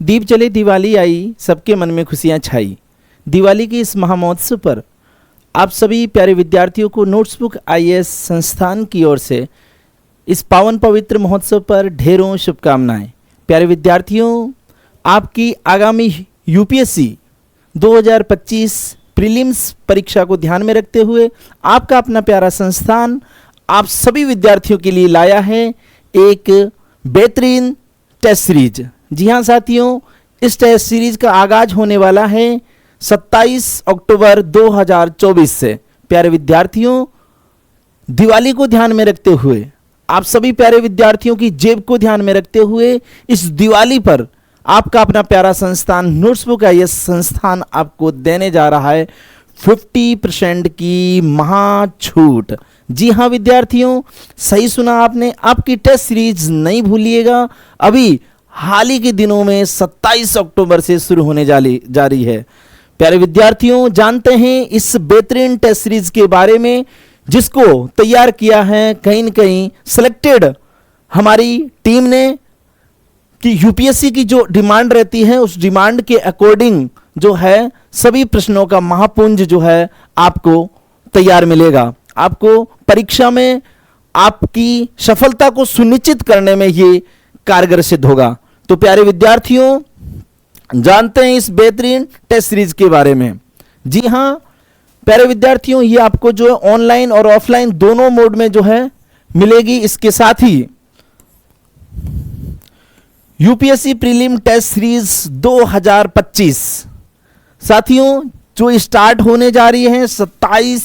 दीप जले दिवाली आई, सबके मन में खुशियां छाई। दिवाली के इस महामहोत्सव पर आप सभी प्यारे विद्यार्थियों को नोट्सबुक आईएएस संस्थान की ओर से इस पावन पवित्र महोत्सव पर ढेरों शुभकामनाएं। प्यारे विद्यार्थियों, आपकी आगामी यूपीएससी 2025 प्रीलिम्स परीक्षा को ध्यान में रखते हुए आपका अपना प्यारा संस्थान आप सभी विद्यार्थियों के लिए लाया है एक बेहतरीन टेस्ट सीरीज। जी हाँ साथियों, इस टेस्ट सीरीज का आगाज होने वाला है 27 अक्टूबर 2024 से। प्यारे विद्यार्थियों, दिवाली को ध्यान में रखते हुए, आप सभी प्यारे विद्यार्थियों की जेब को ध्यान में रखते हुए इस दिवाली पर आपका अपना प्यारा संस्थान नोट्सबुक आईएएस संस्थान आपको देने जा रहा है 50% की महा छूट। जी हाँ विद्यार्थियों, सही सुना आपने, आपकी टेस्ट सीरीज नहीं भूलिएगा, अभी हाल ही के दिनों में 27 अक्टूबर से शुरू होने जा रही है। प्यारे विद्यार्थियों, जानते हैं इस बेहतरीन टेस्ट सीरीज के बारे में, जिसको तैयार किया है कहीं न कहीं सिलेक्टेड हमारी टीम ने, कि यूपीएससी की जो डिमांड रहती है उस डिमांड के अकॉर्डिंग जो है सभी प्रश्नों का महापुंज जो है आपको तैयार मिलेगा। आपको परीक्षा में आपकी सफलता को सुनिश्चित करने में ये कारगर सिद्ध होगा। तो प्यारे विद्यार्थियों, जानते हैं इस बेहतरीन टेस्ट सीरीज के बारे में। जी हाँ प्यारे विद्यार्थियों, ये आपको जो है ऑनलाइन और ऑफलाइन दोनों मोड में जो है मिलेगी। इसके साथ ही यूपीएससी प्रीलिम टेस्ट सीरीज 2025 साथियों जो स्टार्ट होने जा रही है 27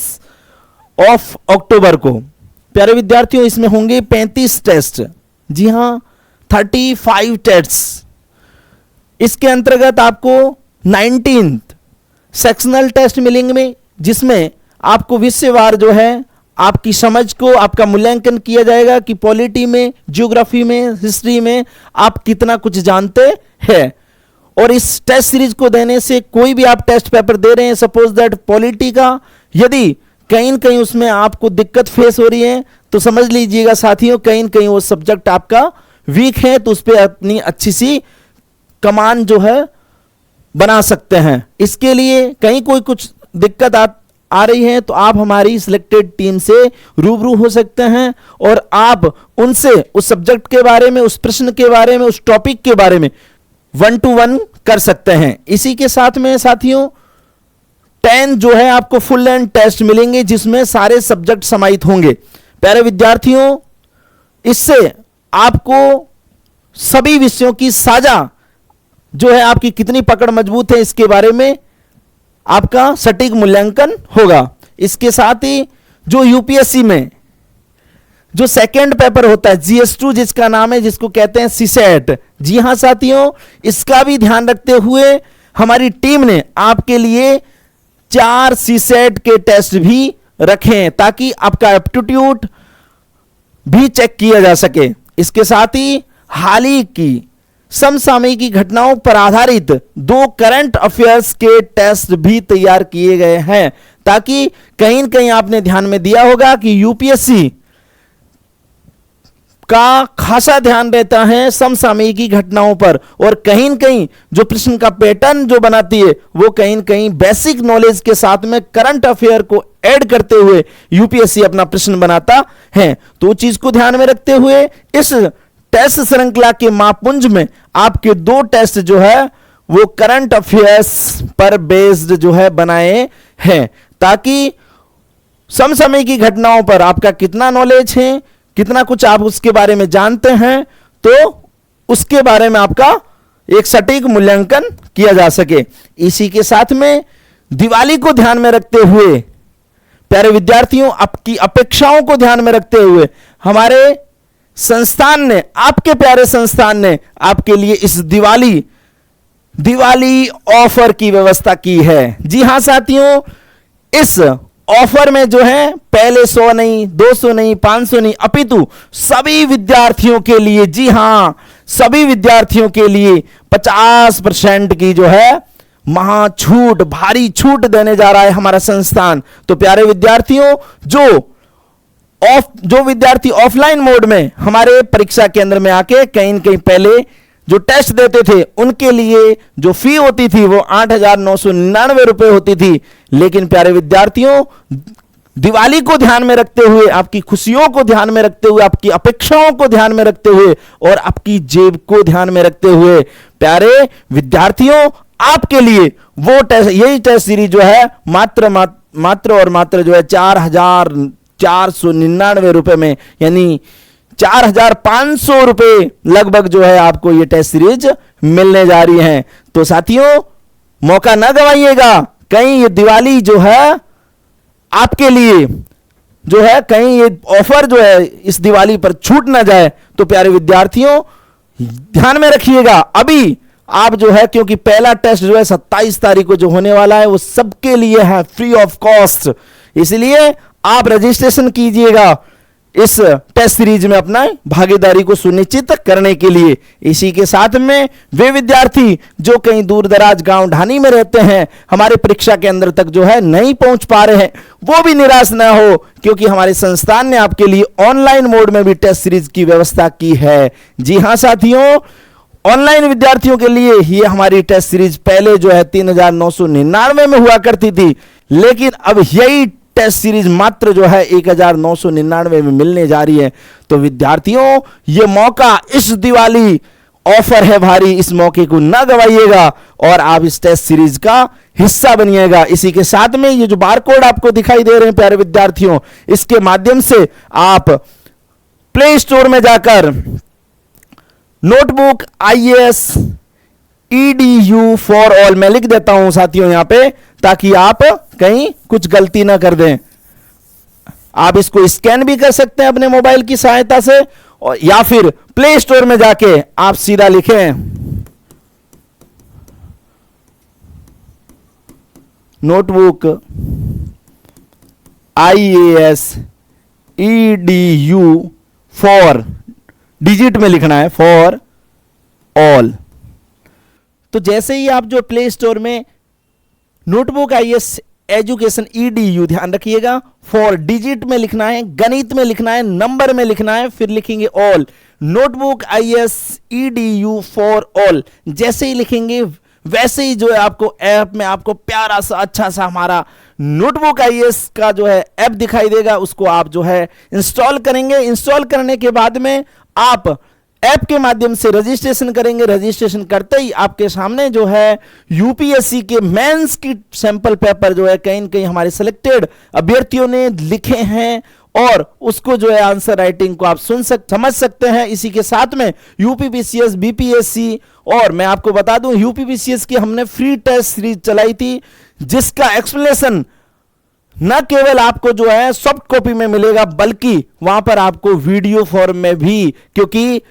अक्टूबर को। प्यारे विद्यार्थियों, इसमें होंगे 35 टेस्ट। जी हाँ, 35 टेस्ट। इसके अंतर्गत आपको 19th सेक्शनल टेस्ट मिलेंगे, जिसमें आपको विषयवार जो है आपकी समझ को आपका मूल्यांकन किया जाएगा कि पॉलिटी में, ज्योग्राफी में, हिस्ट्री में आप कितना कुछ जानते हैं। और इस टेस्ट सीरीज को देने से कोई भी आप टेस्ट पेपर दे रहे हैं, सपोज दैट पॉलिटी का, यदि कहीं न कहीं उसमें आपको दिक्कत फेस हो रही है तो समझ लीजिएगा साथियों, कहीं न कहीं वो सब्जेक्ट आपका वीक है, तो उस पर अपनी अच्छी सी कमान जो है बना सकते हैं। इसके लिए कहीं कोई कुछ दिक्कत आ रही है तो आप हमारी सिलेक्टेड टीम से रूबरू हो सकते हैं और आप उनसे उस सब्जेक्ट के बारे में, उस प्रश्न के बारे में, उस टॉपिक के बारे में 1-to-1 कर सकते हैं। इसी के साथ में साथियों 10 जो है आपको फुल एंड टेस्ट मिलेंगे, जिसमें सारे सब्जेक्ट समाहित होंगे। प्यारे विद्यार्थियों, इससे आपको सभी विषयों की साझा जो है आपकी कितनी पकड़ मजबूत है इसके बारे में आपका सटीक मूल्यांकन होगा। इसके साथ ही जो यूपीएससी में जो सेकंड पेपर होता है GS2 जिसका नाम है, जिसको कहते हैं सीसेट, जी हां साथियों, इसका भी ध्यान रखते हुए हमारी टीम ने आपके लिए 4 सीसेट के टेस्ट भी रखे हैं, ताकि आपका एप्टीट्यूड भी चेक किया जा सके। इसके साथ ही हाल ही की समसामयिक घटनाओं पर आधारित 2 करंट अफेयर्स के टेस्ट भी तैयार किए गए हैं, ताकि कहीं न कहीं आपने ध्यान में दिया होगा कि यूपीएससी का खासा ध्यान रहता है समसामयिक घटनाओं पर, और कहीं न कहीं जो प्रश्न का पैटर्न जो बनाती है वो कहीं न कहीं बेसिक नॉलेज के साथ में करंट अफेयर को ऐड करते हुए यूपीएससी अपना प्रश्न बनाता है। तो चीज को ध्यान में रखते हुए इस टेस्ट श्रृंखला के महापुंज में आपके 2 टेस्ट जो है वो करंट अफेयर्स पर बेस्ड जो है बनाए हैं, ताकि समसामयिक की घटनाओं पर आपका कितना नॉलेज है, कितना कुछ आप उसके बारे में जानते हैं, तो उसके बारे में आपका एक सटीक मूल्यांकन किया जा सके। इसी के साथ में दिवाली को ध्यान में रखते हुए प्यारे विद्यार्थियों, आपकी अपेक्षाओं को ध्यान में रखते हुए हमारे संस्थान ने, आपके प्यारे संस्थान ने आपके लिए इस दिवाली ऑफर की व्यवस्था की है। जी हां साथियों, इस ऑफर में जो है पहले 100 नहीं, 200 नहीं, 500 नहीं, अपितु सभी विद्यार्थियों के लिए, जी हां सभी विद्यार्थियों के लिए 50% की जो है महा छूट, भारी छूट देने जा रहा है हमारा संस्थान। तो प्यारे विद्यार्थियों, जो विद्यार्थी ऑफलाइन मोड में हमारे परीक्षा केंद्र में आके कहीं न कहीं पहले जो टेस्ट देते थे उनके लिए जो फी होती थी वो 8,999 रुपए होती थी। लेकिन प्यारे विद्यार्थियों, दिवाली को ध्यान में रखते हुए, आपकी खुशियों को ध्यान में रखते हुए, आपकी अपेक्षाओं को ध्यान में रखते हुए और आपकी जेब को ध्यान में रखते हुए, प्यारे विद्यार्थियों, आपके लिए वो टेस्ट, यही टेस्ट सीरीज जो है मात्र जो है 4,499 रुपए में, यानी 4,500 रुपए लगभग जो है आपको ये टेस्ट सीरीज मिलने जा रही है। तो साथियों, मौका ना गवाइएगा, कहीं ये दिवाली जो है आपके लिए जो है, कहीं ये ऑफर जो है इस दिवाली पर छूट ना जाए। तो प्यारे विद्यार्थियों, ध्यान में रखिएगा, अभी आप जो है, क्योंकि पहला टेस्ट जो है 27 तारीख को जो होने वाला है वो सबके लिए है फ्री ऑफ कॉस्ट, इसलिए आप रजिस्ट्रेशन कीजिएगा इस टेस्ट सीरीज में अपना भागीदारी को सुनिश्चित करने के लिए। इसी के साथ में वे विद्यार्थी जो कहीं दूर दराज गांव ढानी में रहते हैं, हमारे परीक्षा केंद्र तक जो है नहीं पहुंच पा रहे हैं, वो भी निराश ना हो, क्योंकि हमारे संस्थान ने आपके लिए ऑनलाइन मोड में भी टेस्ट सीरीज की व्यवस्था की है। जी हां साथियों, ऑनलाइन विद्यार्थियों के लिए ये हमारी टेस्ट सीरीज पहले जो है 3,999 में हुआ करती थी, लेकिन अब यही टेस्ट सीरीज मात्र जो है 1,999 में मिलने जा रही है। तो विद्यार्थियों, ये मौका, इस दिवाली ऑफर है भारी, इस मौके को ना गवाइएगा और आप इस टेस्ट सीरीज का हिस्सा बनिएगा। इसी के साथ में ये जो बारकोड आपको दिखाई दे रहे हैं प्यारे विद्यार्थियों, इसके माध्यम से आप प्ले स्टोर में जाकर notebook IAS EDU for all, मैं लिख देता हूं साथियों यहां पे, ताकि आप कहीं कुछ गलती ना कर दें। आप इसको स्कैन भी कर सकते हैं अपने मोबाइल की सहायता से, और या फिर प्ले स्टोर में जाके आप सीधा लिखें notebook IAS EDU for, digit में लिखना है, फॉर ऑल। तो जैसे ही आप जो प्ले स्टोर में नोटबुक IAS एजुकेशन EDU, ध्यान रखिएगा, फॉर डिजिट में लिखना है, गणित में लिखना है, नंबर में लिखना है, फिर लिखेंगे all, notebook IAS EDU for all. जैसे ही लिखेंगे वैसे ही जो है आपको ऐप में आपको प्यारा सा अच्छा सा हमारा नोटबुक IAS का जो है ऐप दिखाई देगा, उसको आप जो है इंस्टॉल करेंगे। इंस्टॉल करने के बाद में आप ऐप के माध्यम से रजिस्ट्रेशन करेंगे। रजिस्ट्रेशन करते ही आपके सामने जो है यूपीएससी के मेंस की सैंपल पेपर जो है कहीं न कहीं हमारे सिलेक्टेड अभ्यर्थियों ने लिखे हैं, और उसको जो है आंसर राइटिंग को आप समझ सकते हैं। इसी के साथ में यूपीपीसीएस, बीपीएससी, और मैं आपको बता दूं यूपीपीसीएस की हमने फ्री टेस्ट सीरीज चलाई थी, जिसका एक्सप्लेनेशन न केवल आपको जो है सॉफ्ट कॉपी में मिलेगा, बल्कि वहां पर आपको वीडियो फॉर्म में भी, क्योंकि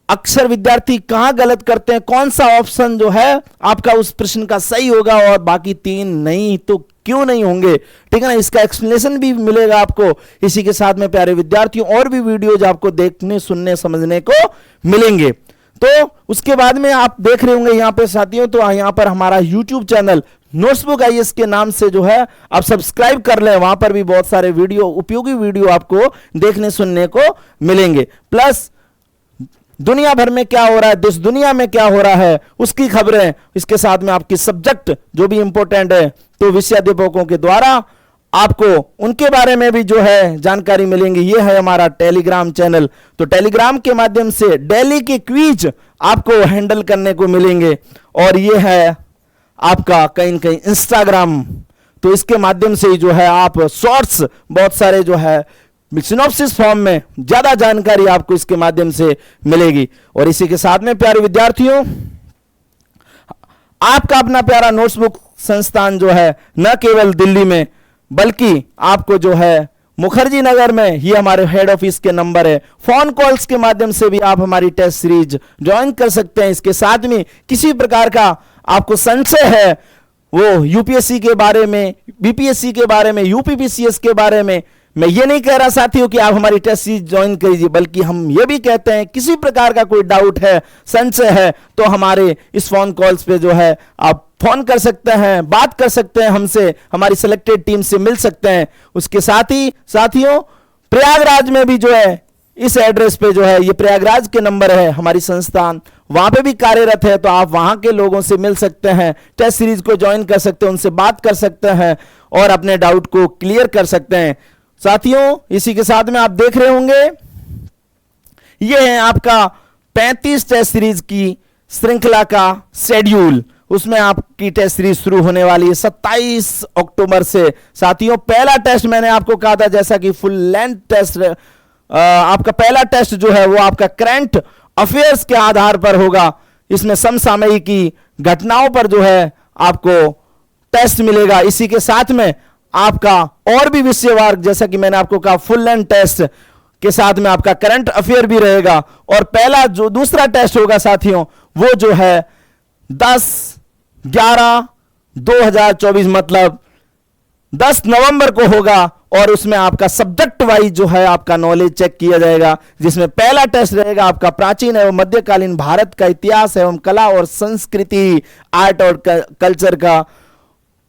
अक्सर विद्यार्थी कहां गलत करते हैं, कौन सा ऑप्शन जो है आपका उस प्रश्न का सही होगा और बाकी 3 नहीं, तो क्यों नहीं होंगे, ठीक है ना। इसका एक्सप्लेनेशन भी मिलेगा आपको। इसी के साथ में प्यारे विद्यार्थियों और भी वीडियोज आपको देखने, सुनने, समझने को मिलेंगे। तो उसके बाद में आप देख रहे होंगे यहां पे साथियों, तो यहां पर हमारा यूट्यूब चैनल नोट्सबुक IAS के नाम से जो है आप सब्सक्राइब कर लें। वहां पर भी बहुत सारे वीडियो, उपयोगी वीडियो आपको देखने सुनने को मिलेंगे। प्लस दुनिया भर में क्या हो रहा है, देश दुनिया में क्या हो रहा है उसकी खबरें, इसके साथ में आपकी सब्जेक्ट जो भी इंपॉर्टेंट है तो विषयाध्यापकों के द्वारा आपको उनके बारे में भी जो है जानकारी मिलेंगी। ये है हमारा टेलीग्राम चैनल। तो टेलीग्राम के माध्यम से डेली के क्विज आपको हैंडल करने को मिलेंगे, और ये है आपका कहीं न कहीं इंस्टाग्राम। तो इसके माध्यम से जो है आप शॉर्ट्स बहुत सारे जो है सिनॉप्सिस फॉर्म में ज्यादा जानकारी आपको इसके माध्यम से मिलेगी। और इसी के साथ में प्यारे विद्यार्थियों, आपका अपना प्यारा नोट्सबुक संस्थान जो है न केवल दिल्ली में, बल्कि आपको जो है मुखर्जी नगर में, ये हमारे हेड ऑफिस के नंबर है, फोन कॉल्स के माध्यम से भी आप हमारी टेस्ट सीरीज ज्वाइन कर सकते हैं। इसके साथ में किसी प्रकार का आपको संशय है, वो यूपीएससी के बारे में, बीपीएससी के बारे में, यूपीपीसीएस के बारे में, मैं ये नहीं कह रहा साथियों कि आप हमारी टेस्ट सीरीज ज्वाइन कीजिए, बल्कि हम ये भी कहते हैं किसी प्रकार का कोई डाउट है, संशय है, तो हमारे इस फोन कॉल्स पे जो है आप फोन कर सकते हैं, बात कर सकते हैं हमसे, हमारी सिलेक्टेड टीम से मिल सकते हैं। उसके साथ ही साथियों, प्रयागराज में भी जो है इस एड्रेस पे जो है, ये प्रयागराज के नंबर है, हमारी संस्थान वहां पे भी कार्यरत है, तो आप वहां के लोगों से मिल सकते हैं, टेस्ट सीरीज को ज्वाइन कर सकते हैं, उनसे बात कर सकते हैं और अपने डाउट को क्लियर कर सकते हैं। साथियों, इसी के साथ में आप देख रहे होंगे, ये है आपका 35 टेस्ट सीरीज की श्रृंखला का शेड्यूल। उसमें आपकी टेस्ट सीरीज शुरू होने वाली है 27 अक्टूबर से। साथियों, पहला टेस्ट मैंने आपको कहा था, जैसा कि फुल लेंथ टेस्ट, आपका पहला टेस्ट जो है वो आपका करंट अफेयर्स के आधार पर होगा। इसमें समसामयिकी घटनाओं पर जो है आपको टेस्ट मिलेगा। इसी के साथ में आपका और भी विषयवार, जैसा कि मैंने आपको कहा, फुल लेंथ टेस्ट के साथ में आपका करंट अफेयर भी रहेगा। और पहला जो दूसरा टेस्ट होगा साथियों, वो जो है 10/11/2024 मतलब 10 नवंबर को होगा, और उसमें आपका सब्जेक्ट वाइज जो है आपका नॉलेज चेक किया जाएगा, जिसमें पहला टेस्ट रहेगा आपका प्राचीन एवं मध्यकालीन भारत का इतिहास एवं कला और संस्कृति, आर्ट और कल्चर का,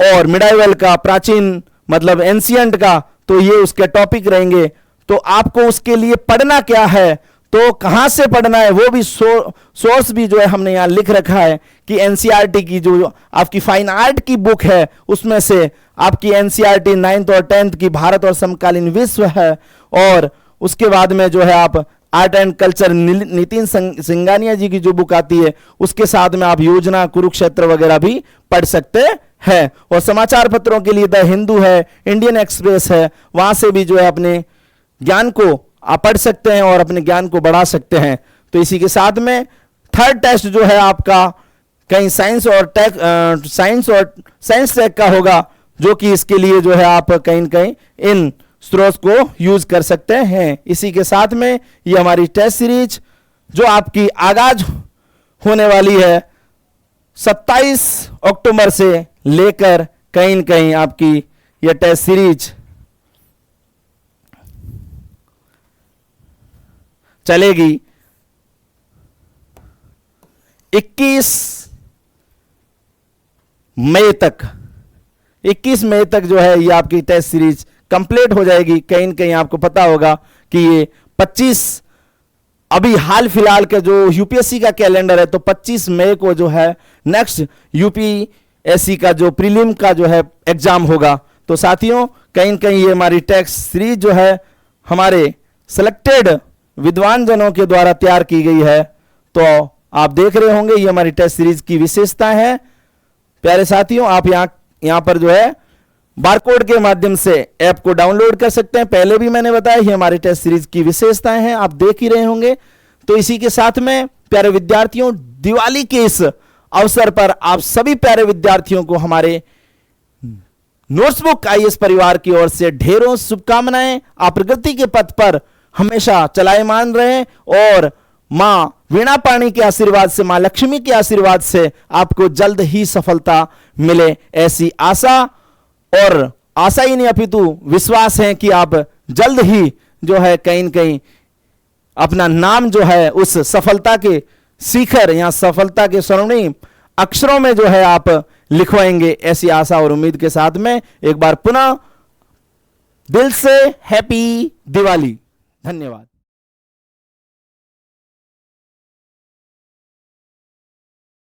और मिडाइवल का, प्राचीन मतलब एंशियंट का। तो ये उसके टॉपिक रहेंगे। तो आपको उसके लिए पढ़ना क्या है, तो कहां से पढ़ना है, वो भी सोर्स भी जो है हमने यहां लिख रखा है कि एनसीईआरटी की जो आपकी फाइन आर्ट की बुक है, उसमें से आपकी एनसीईआरटी 9th और 10th की भारत और समकालीन विश्व है, और उसके बाद में जो है आप art and culture Nitin Singhania ji की जो बुक आती है, उसके साथ में आप योजना, कुरुक्षेत्र वगैरह भी पढ़ सकते हैं। और समाचार पत्रों के लिए द हिंदू है, इंडियन एक्सप्रेस है, वहां से भी जो है अपने ज्ञान को आप पढ़ सकते हैं और अपने ज्ञान को बढ़ा सकते हैं। तो इसी के साथ में थर्ड टेस्ट जो है आपका कहीं साइंस और साइंस टेक का होगा, जो कि इसके लिए जो है आप कहीं न कहीं इन स्रोत को यूज कर सकते हैं। इसी के साथ में ये हमारी टेस्ट सीरीज जो आपकी आगाज होने वाली है 27 अक्टूबर से लेकर कहीं न कहीं आपकी यह टेस्ट सीरीज चलेगी 21 मई तक। 21 मई तक जो है ये आपकी टेस्ट सीरीज कंप्लीट हो जाएगी। कहीं न कहीं आपको पता होगा कि ये 25 अभी हाल फिलहाल का जो यूपीएससी का कैलेंडर है, तो 25 मई को जो है नेक्स्ट यूपीएससी का जो प्रीलिम का जो है एग्जाम होगा। तो साथियों, कहीं न कहीं ये हमारी टेस्ट सीरीज जो है हमारे सिलेक्टेड विद्वान जनों के द्वारा तैयार की गई है। तो आप देख रहे होंगे ये हमारी टेस्ट सीरीज की विशेषता है। प्यारे साथियों, आप यहां पर जो है बारकोड के माध्यम से ऐप को डाउनलोड कर सकते हैं। पहले भी मैंने बताया ये हमारी टेस्ट सीरीज की विशेषताएं हैं, आप देख ही रहे होंगे। तो इसी के साथ में प्यारे विद्यार्थियों, दिवाली के इस अवसर पर आप सभी प्यारे विद्यार्थियों को हमारे नोट्सबुक आईएएस परिवार की ओर से ढेरों शुभकामनाएं। आप प्रगति के पथ पर हमेशा चलायमान रहें और मां वीणा पाणी के आशीर्वाद से, मां लक्ष्मी के आशीर्वाद से आपको जल्द ही सफलता मिले, ऐसी आशा और आशा ही नहीं अपितु विश्वास है कि आप जल्द ही जो है कहीं न कहीं अपना नाम जो है उस सफलता के शिखर या सफलता के स्वर्णिम अक्षरों में जो है आप लिखवाएंगे, ऐसी आशा और उम्मीद के साथ में एक बार पुनः दिल से हैप्पी दिवाली। धन्यवाद।